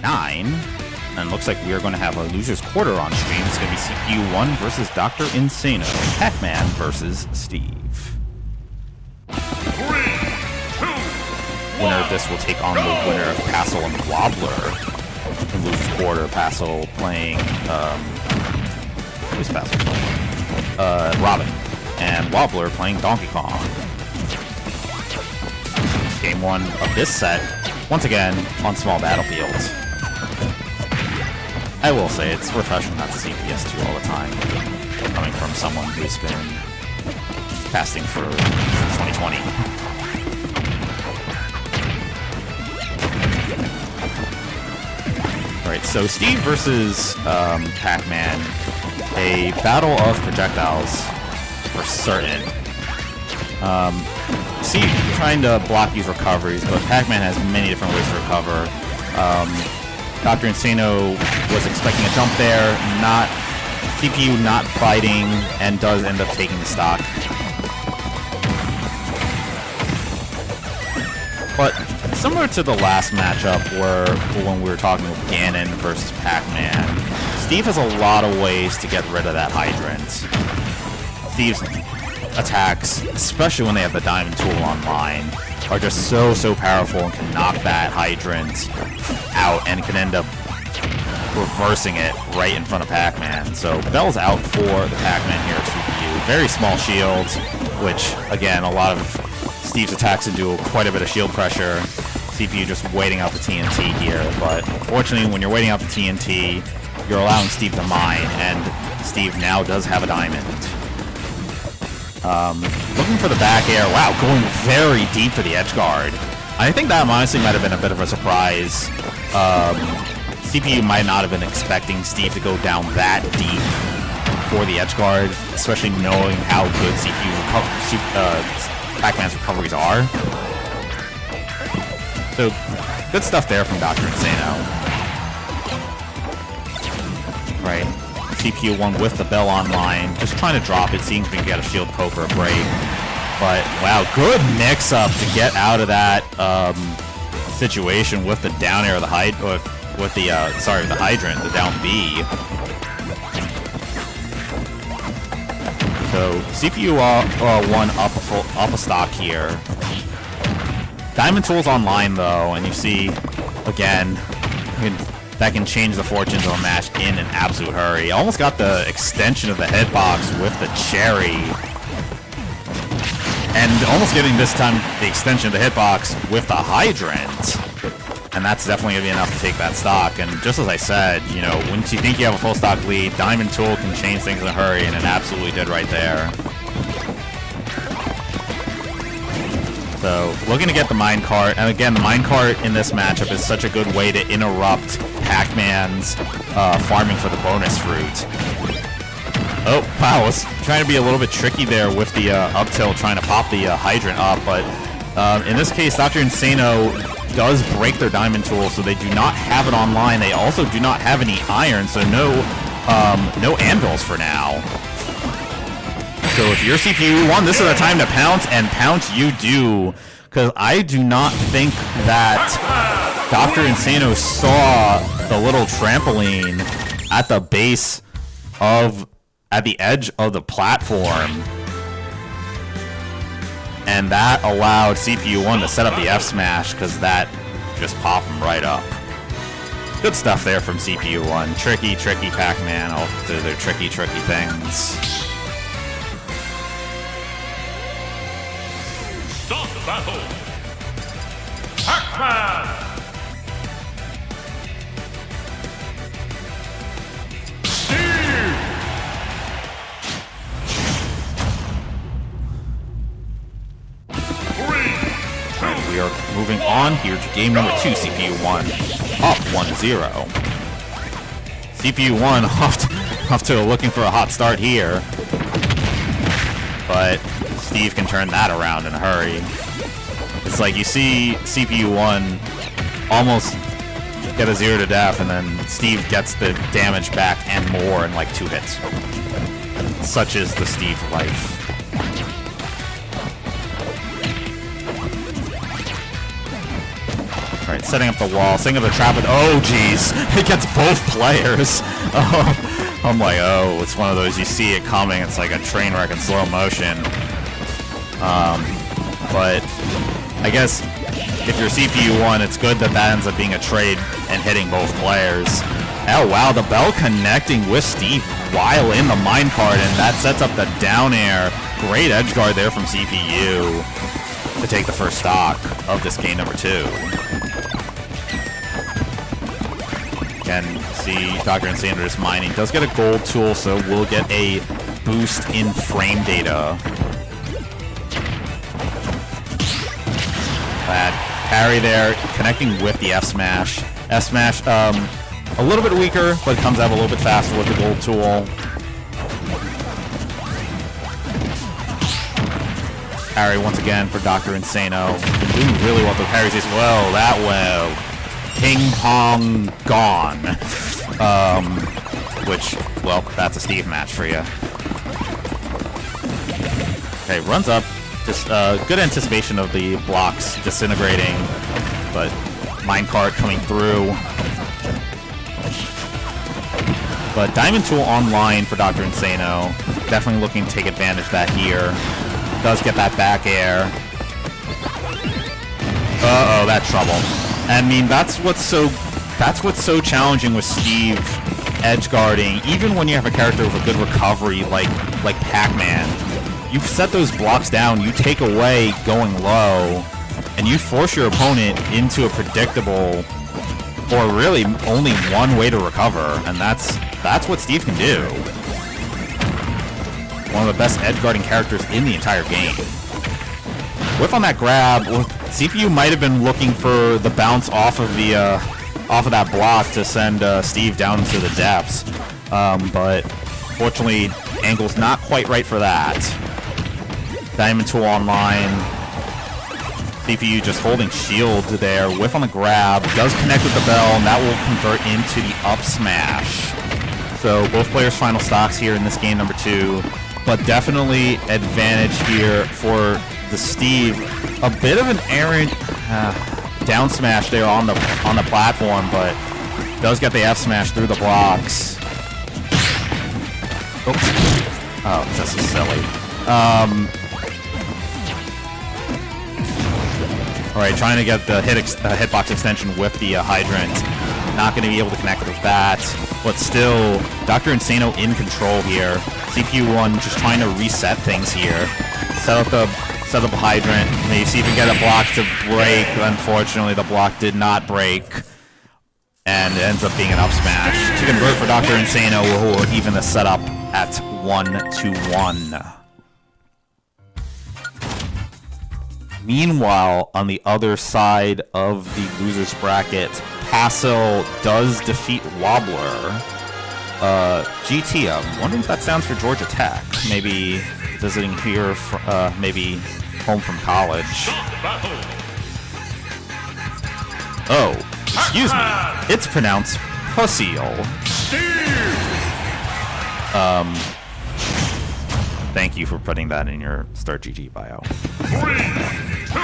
9. And looks like we are going to have a loser's quarter on stream. It's going to be CPU1 versus Dr. Insano. Pac-Man versus Steve. 3, 2, 1, Winner of this will take on the winner of Passel and Wobbler. In loser's quarter, Passel playing, who's Passel playing? Robin. And Wobbler playing Donkey Kong. Game 1 of this set, once again, on small battlefields. I will say, it's refreshing not to see PS2 all the time, coming from someone who's been casting for since 2020. Alright, so Steve versus Pac-Man, a battle of projectiles for certain. Steve trying to block these recoveries, but Pac-Man has many different ways to recover. Dr. Insano was expecting a jump there, CPU not biting, and does end up taking the stock. But similar to the last matchup when we were talking with Ganon versus Pac-Man, Steve has a lot of ways to get rid of that hydrant. Steve's attacks, especially when they have the Diamond Tool online, are just so powerful and can knock that hydrant out and can end up reversing it right in front of Pac-Man. So Bell's out for the Pac-Man here at CPU. Very small shields, which again, a lot of Steve's attacks do quite a bit of shield pressure. CPU just waiting out the TNT here, but fortunately when you're waiting out the TNT, you're allowing Steve to mine, and Steve now does have a diamond. Looking for the back air. Wow, going very deep for the edge guard. I think that honestly might have been a bit of a surprise. CPU might not have been expecting Steve to go down that deep for the edge guard, especially knowing how good Pac-Man's recoveries are. So, good stuff there from Dr. Insano. Right. CPU1 with the bell online, just trying to drop it, seeing if we can get a shield poke or a break. But, wow, good mix-up to get out of that situation with the down air of the hydrant, the hydrant, the down B. So, CPU1 up a stock here. Diamond Tool's online, though, and you see, again, that can change the fortunes of a match in an absolute hurry. Almost got the extension of the hitbox with the cherry. And almost getting this time the extension of the hitbox with the hydrant. And that's definitely going to be enough to take that stock. And just as I said, you know, once you think you have a full stock lead, Diamond Tool can change things in a hurry, and it absolutely did right there. So, looking to get the minecart, and again, the minecart in this matchup is such a good way to interrupt Pac-Man's farming for the bonus fruit. Oh, wow, I was trying to be a little bit tricky there with the up tilt, trying to pop the hydrant up, but in this case, Dr. Insano does break their Diamond Tool, so they do not have it online. They also do not have any iron, so no anvils for now. So if you're CPU1, this is the time to pounce, and pounce you do. Because I do not think that Dr. Insano saw the little trampoline at the base of, at the edge of the platform. And that allowed CPU1 to set up the F smash, because that just popped him right up. Good stuff there from CPU1. Tricky Pac-Man. All their tricky things. Stop battle! Pac-Man! Steve! We are moving on here to game number 2, CPU1 up 1-0. CPU1 off to looking for a hot start here. But Steve can turn that around in a hurry. It's like you see CPU1 almost get a 0 to death, and then Steve gets the damage back and more in like 2 hits. Such is the Steve life. Alright, setting up the wall, setting up the trap, and oh jeez, it gets both players. Oh, I'm like, oh, it's one of those, you see it coming, it's like a train wreck in slow motion. But I guess if you're CPU 1, it's good that that ends up being a trade and hitting both players. Oh wow, the bell connecting with Steve while in the minecart, and that sets up the down air. Great edge guard there from CPU to take the first stock of this game number 2. Again, see Dr. Insano just mining. Does get a gold tool, so we'll get a boost in frame data. Bad parry there, connecting with the F smash. F smash, a little bit weaker, but comes out a little bit faster with the gold tool. Parry once again for Dr. Insano. Doing really well with the parries as well. That well. Ping pong gone. Which, well, that's a Steve match for you. Okay, runs up. Just good anticipation of the blocks disintegrating, but minecart coming through. But Diamond Tool online for Dr. Insano. Definitely looking to take advantage of that here. Does get that back air. Uh-oh, that's trouble. I mean, that's what's so challenging with Steve edge guarding. Even when you have a character with a good recovery like Pac-Man, you set those blocks down, you take away going low, and you force your opponent into a predictable, or really only one way to recover, and that's what Steve can do. One of the best edge guarding characters in the entire game. Whiff on that grab. CPU might have been looking for the bounce off of that block to send Steve down into the depths, but fortunately, angle's not quite right for that. Diamond Tool online. CPU just holding shield there. Whiff on the grab. Does connect with the bell, and that will convert into the up smash. So both players' final stocks here in this game number 2. But definitely advantage here for the Steve. A bit of an errant down smash there on the platform, but does get the F smash through the blocks. Oops. Oh, this is silly. All right, trying to get the hitbox extension with the hydrant. Not going to be able to connect with that, but still, Dr. Insano in control here. CPU 1 just trying to reset things here. Set up a hydrant. Maybe see if we can get a block to break. Unfortunately, the block did not break, and it ends up being an up smash to convert for Dr. Insano, who will even the setup at 1-1. Meanwhile, on the other side of the losers bracket, Passil does defeat Wobbler. GT, I'm wondering if that stands for Georgia Tech. Maybe visiting here, maybe home from college. Oh, excuse me. It's pronounced Passil. Thank you for putting that in your Start GG bio. 3, 2,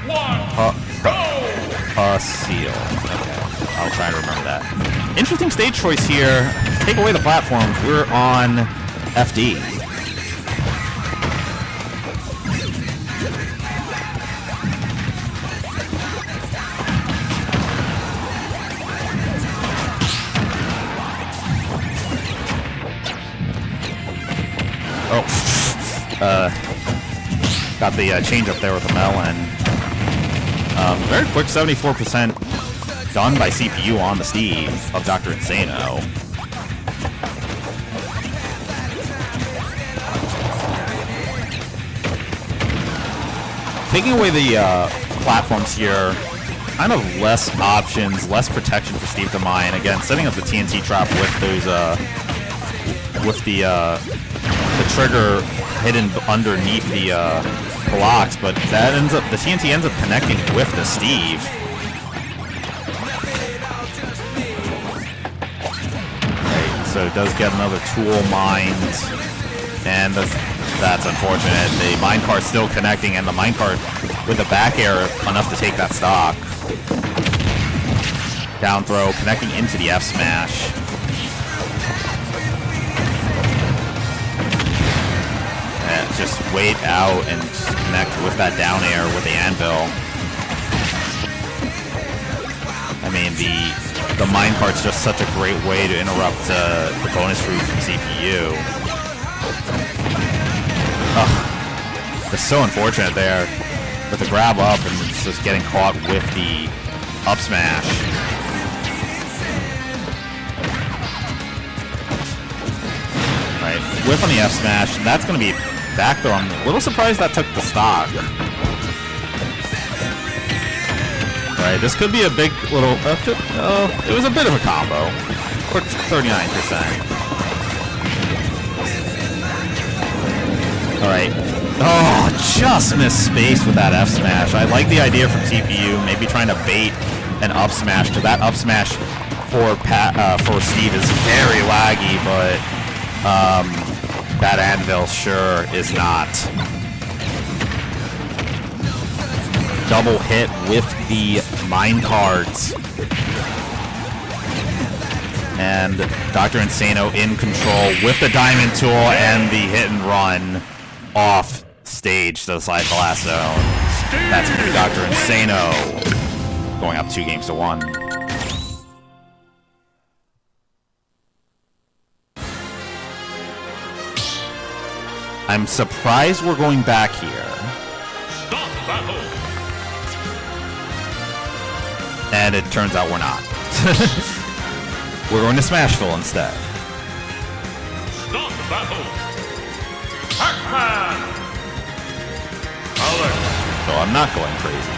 1, go! Seal. Okay, I'll try and remember that. Interesting stage choice here. Take away the platforms. We're on FD. Got the change up there with the melon. Very quick 74% done by CPU on the Steve of Dr. Insano. Taking away the platforms here, kind of less options, less protection for Steve to mine. Again, setting up the TNT trap with those, with the trigger hidden underneath the blocks, but that ends up, the TNT ends up connecting with the Steve. Right, so it does get another tool mined, and that's unfortunate. The minecart still connecting, and the minecart with the back air enough to take that stock. Down throw, connecting into the F smash. And just wait out and connect with that down air with the anvil. I mean, the minecart's just such a great way to interrupt the bonus fruit from CPU. Oh, it's so unfortunate there with the grab up and just getting caught with the up smash. Right, whip on the F smash, and that's going to be back throw. I'm a little surprised that took the stock. Right, this could be a big little... it was a bit of a combo. Or 39%. Alright. Oh, just missed space with that F smash. I like the idea from CPU, maybe trying to bait an up smash, because that up smash for Steve is very laggy, but that anvil sure is not. Double hit with the minecarts. And Dr. Insano in control with the diamond tool and the hit and run off stage to the side glass zone. That's going to be Dr. Insano going up 2-1. I'm surprised we're going back here. And it turns out we're not. We're going to Smashville instead. Start the battle. Pac-Man. So I'm not going crazy.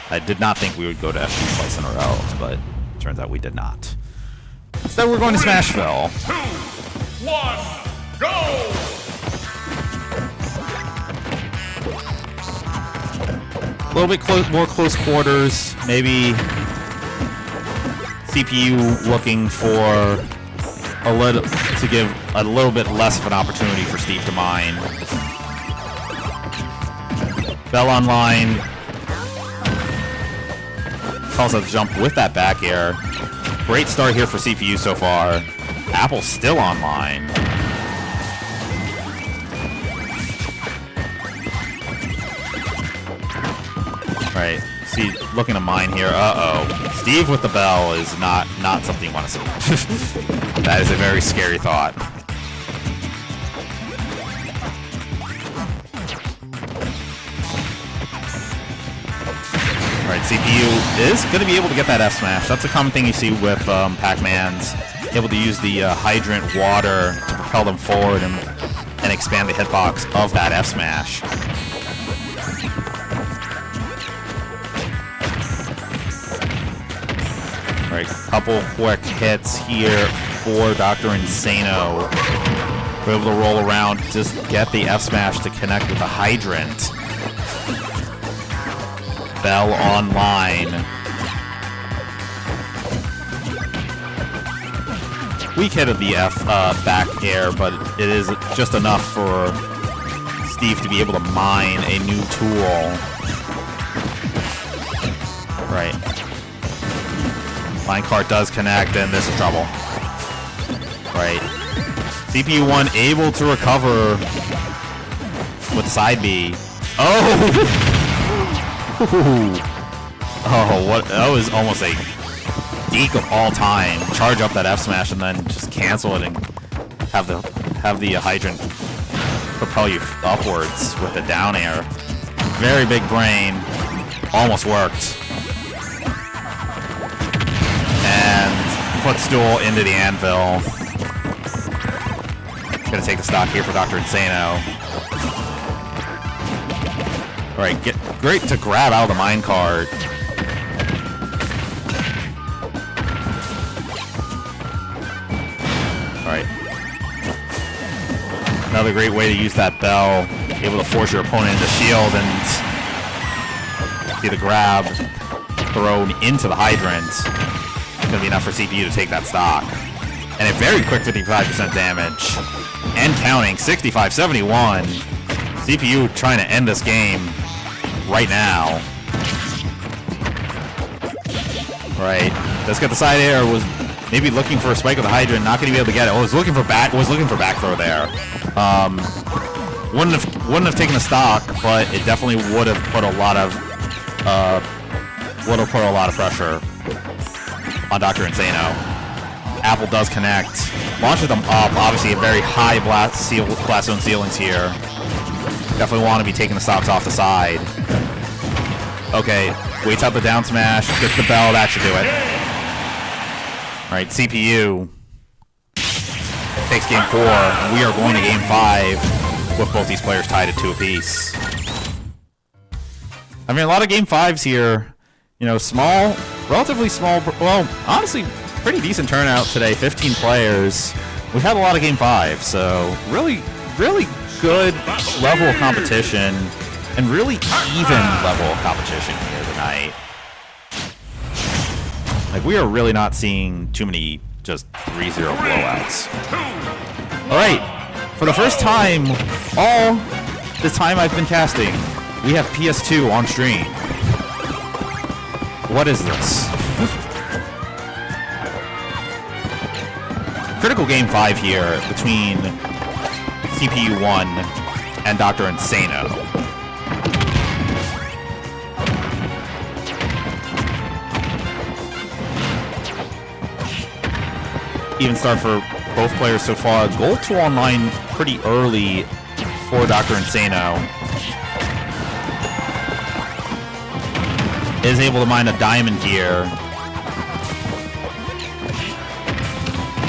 I did not think we would go to FP twice in a row, but it turns out we did not. Instead, we're going to Smashville. 2, 1, go! A little bit more close quarters, maybe CPU looking for to give a little bit less of an opportunity for Steve to mine. Bell online. Calls out the jump with that back air. Great start here for CPU so far. Apple still online. Right, see, looking to mine here. Uh-oh. Steve with the bell is not something you want to see. That is a very scary thought. Right, CPU is going to be able to get that F smash. That's a common thing you see with Pac-Mans. Able to use the hydrant water to propel them forward and expand the hitbox of that F smash. Right, couple quick hits here for Dr. Insano. We're able to roll around, just get the F smash to connect with the hydrant. Bell online. Weak hit of the F back air, but it is just enough for Steve to be able to mine a new tool. Right. Minecart does connect, and this is trouble. Right. CPU 1 able to recover with side B. Oh! Oh, what? That was almost a deke of all time. Charge up that F smash and then just cancel it and have the hydrant propel you upwards with the down air. Very big brain. Almost worked. And footstool into the anvil. Gonna take the stock here for Dr. Insano. Alright, great to grab out of the minecart. Alright. Another great way to use that bell. Able to force your opponent into shield and see the grab thrown into the hydrant. Gonna be enough for CPU to take that stock. And a very quick 55% damage. And counting, 65-71. CPU trying to end this game right now. Right. Does get the side air. Was maybe looking for a spike with the Hydra, not going to be able to get it. Was looking for back throw there. Wouldn't have taken a stock, but it definitely would have put a lot of pressure on Dr. Insano. Apple does connect, launches them up. Obviously, a very high blast zone ceilings here. Definitely want to be taking the stocks off the side. Okay, waits out the down smash, gets the bell. That should do it. All right, CPU takes game 4. And we are going to game 5 with both these players tied at 2 apiece. I mean, a lot of game 5s here. You know, small, relatively small. Well, honestly, pretty decent turnout today. 15 players. We've had a lot of game 5, so really good level of competition and really even level of competition here tonight. Like, we are really not seeing too many just 3-0 blowouts. Alright, for the first time all the time I've been casting, we have PS2 on stream. What is this? Critical game 5 here between CPU1 and Dr. Insano. Even start for both players so far. Gold 2 online pretty early for Dr. Insano. Is able to mine a diamond here.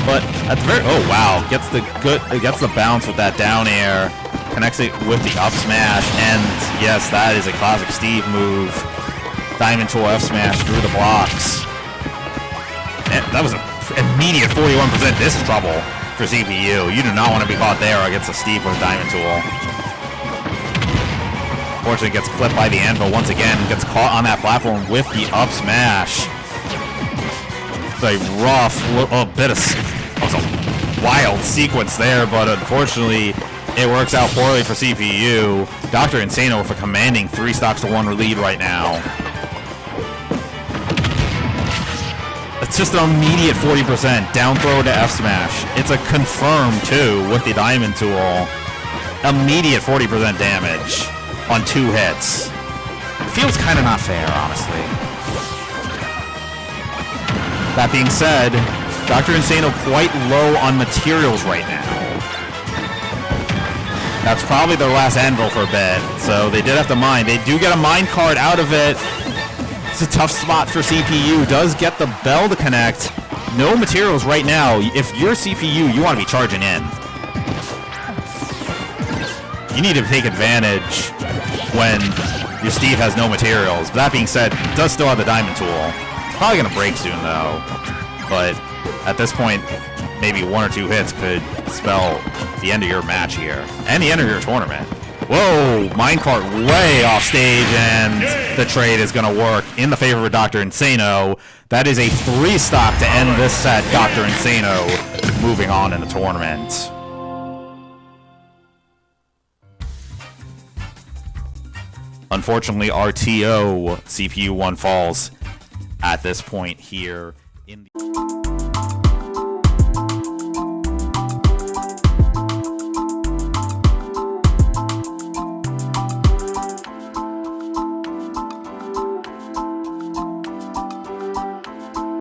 But at the very gets the bounce with that down air, connects it with the up smash, and yes, that is a classic Steve move. Diamond tool F smash through the blocks. And that was an immediate 41%. This is trouble for CPU. You do not want to be caught there against a Steve with Diamond tool. Fortunately, gets clipped by the anvil once again. Gets caught on that platform with the up smash. It's a rough bit of. It was a wild sequence there, but unfortunately, it works out poorly for CPU. Dr. Insano with a commanding 3 stocks to 1 lead right now. It's just an immediate 40% down throw to F smash. It's a confirm too with the diamond tool. Immediate 40% damage on 2 hits. Feels kind of not fair, honestly. That being said, Dr. Insano quite low on materials right now. That's probably their last anvil for a bit, so they did have to mine. They do get a mine card out of it. It's a tough spot for CPU. Does get the bell to connect. No materials right now. If you're CPU, you want to be charging in. You need to take advantage when your Steve has no materials. But that being said, does still have the diamond tool. It's probably going to break soon, though. But at this point, maybe 1 or 2 hits could spell the end of your match here. And the end of your tournament. Whoa! Minecart way off stage, and the trade is going to work in the favor of Dr. Insano. That is a 3 stock to end this set. Dr. Insano moving on in the tournament. Unfortunately, RTO CPU1 falls at this point here in the